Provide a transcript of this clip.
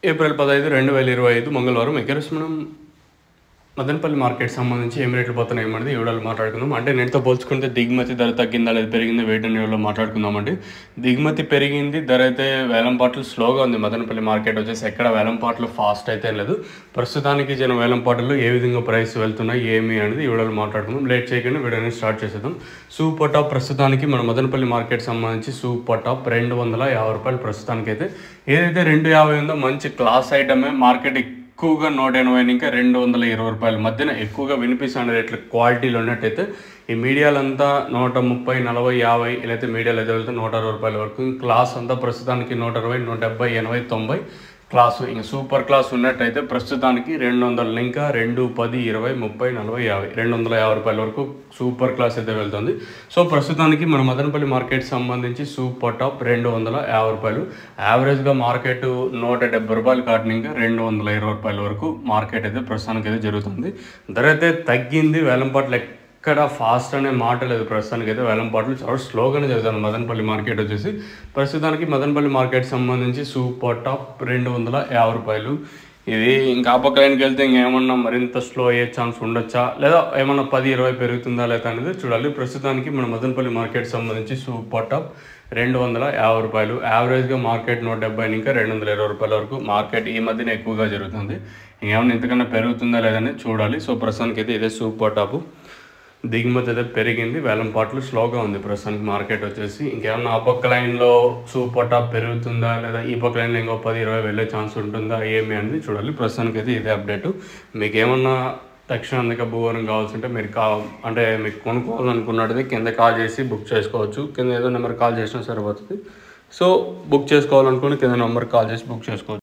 April 15, 2025 మంగళవారం acres మనం Madanapalle market సంబంధించి ఏం రేట్లు పోతున్నాయి ఏమన్నది ఈ వీడియోలో మాట్లాడుకుందాం. అంటే నేటితో పోల్చుకుంటే దిగుమతి ధర తగ్గిందా లేదా పెరిగిందా వేటని వీడియోలో మాట్లాడుకుందామండి. దిగుమతి పెరిగింది, ధర అయితే వేలంపాట్లు స్లోగా ఉంది. మదనపల్లి మార్కెట్ వచ్చేసి ఎక్కడ వేలంపాట్లు ఫాస్ట్ అయితే లేదు. ప్రస్తుతానికి వేలంపాట్లు ఏ విధంగా ప్రైస్ వెళ్తున్నాయి ఏమి అనేది ఈ వీడియోలో మాట్లాడుకుందాం. లేట్ చేయకుండా వీడియోని స్టార్ట్ చేసేద్దాం. సూపర్ టాప్ ప్రస్తుతానికి మన మదనపల్లి మార్కెట్ సంబంధించి సూపర్ టాప్ 250 రూపాయలు ప్రస్తుతానికి అయితే. ఏదైతే 250 ఉందో మంచి క్లాస్ ఐటమే. మార్కెట్ ఎక్కువగా 180 ఇంకా 220 రూపాయల మధ్యన ఎక్కువగా వినిపిస్తున్న రేట్లు క్వాలిటీలో ఉన్నట్టయితే ఈ మీడియాలంతా 130, 40, 50 ఇలా అయితే మీడియాలు అయితే వెళ్తే 160 రూపాయల వరకు. క్లాస్ అంతా ప్రస్తుతానికి 120, 170, 80, 90 క్లాసు. ఇంకా సూపర్ క్లాస్ ఉన్నట్టయితే ప్రస్తుతానికి 200 ఇంకా 2, 10, 20, 30, 40, 50 250 రూపాయల వరకు సూపర్ క్లాస్ అయితే వెళ్తుంది. సో ప్రస్తుతానికి మన మదనపల్లి మార్కెట్ సంబంధించి సూపర్ టాప్ 250 రూపాయలు. యావరేజ్గా మార్కెట్ 170 రూపాయలు కాటిన ఇంకా 220 రూపాయల వరకు మార్కెట్ అయితే ప్రస్తుతానికి అయితే జరుగుతుంది. ధర అయితే తగ్గింది. వేలంపాట్లు ఎక్కడ ఫాస్ట్ అనే మాట లేదు. ప్రస్తుతానికి అయితే వేలంపాట్లు చాలా స్లోగానే జరుగుతుంది. మదనపల్లి మార్కెట్ వచ్చేసి ప్రస్తుతానికి మదనపల్లి మార్కెట్ సంబంధించి సూపర్ టాప్ 250 రూపాయలు. ఇది ఇంకా పక్క లైన్కి వెళ్తే ఇంకేమన్నా మరింత స్లో అయ్యే ఛాన్స్ ఉండొచ్చా, లేదా ఏమన్నా 10, 20 పెరుగుతుందా లేదా అనేది చూడాలి. ప్రస్తుతానికి మన మదనపల్లి మార్కెట్ సంబంధించి సూపర్ టాప్ 250 రూపాయలు. యావరేజ్గా మార్కెట్ 170 ఇంకా 220 రూపాయల వరకు మార్కెట్ ఈ మధ్యన ఎక్కువగా జరుగుతుంది. ఇంకేమన్నా ఇంతకన్నా పెరుగుతుందా లేదని చూడాలి. సో ప్రస్తుతానికి అయితే ఇదే సూపర్ టాప్. దిగుమతి అయితే పెరిగింది, వేలంపాట్లు స్లోగా ఉంది ప్రస్తుతానికి మార్కెట్ వచ్చేసి. ఇంకేమన్నా ఆ పక్క లైన్లో సూపర్ టాప్ పెరుగుతుందా లేదా ఈ పక్క లైన్లో ఇంకో 10, 20 వెళ్ళే ఛాన్స్ ఉంటుందా ఏమి అనేది చూడాలి. ప్రస్తుతానికి అయితే ఇదే అప్డేట్. మీకు ఏమన్నా తక్షణ భూవరం కావాల్సింటే మీరు అంటే మీకు కొనుక్కోవాలనుకున్నది కింద కాల్ చేసి బుక్ చేసుకోవచ్చు. కింద ఏదో నెంబర్ కాల్ చేసినా సరిపోతుంది. సో బుక్ చేసుకోవాలనుకుని కింద నెంబర్ కాల్ చేసి బుక్ చేసుకోవచ్చు.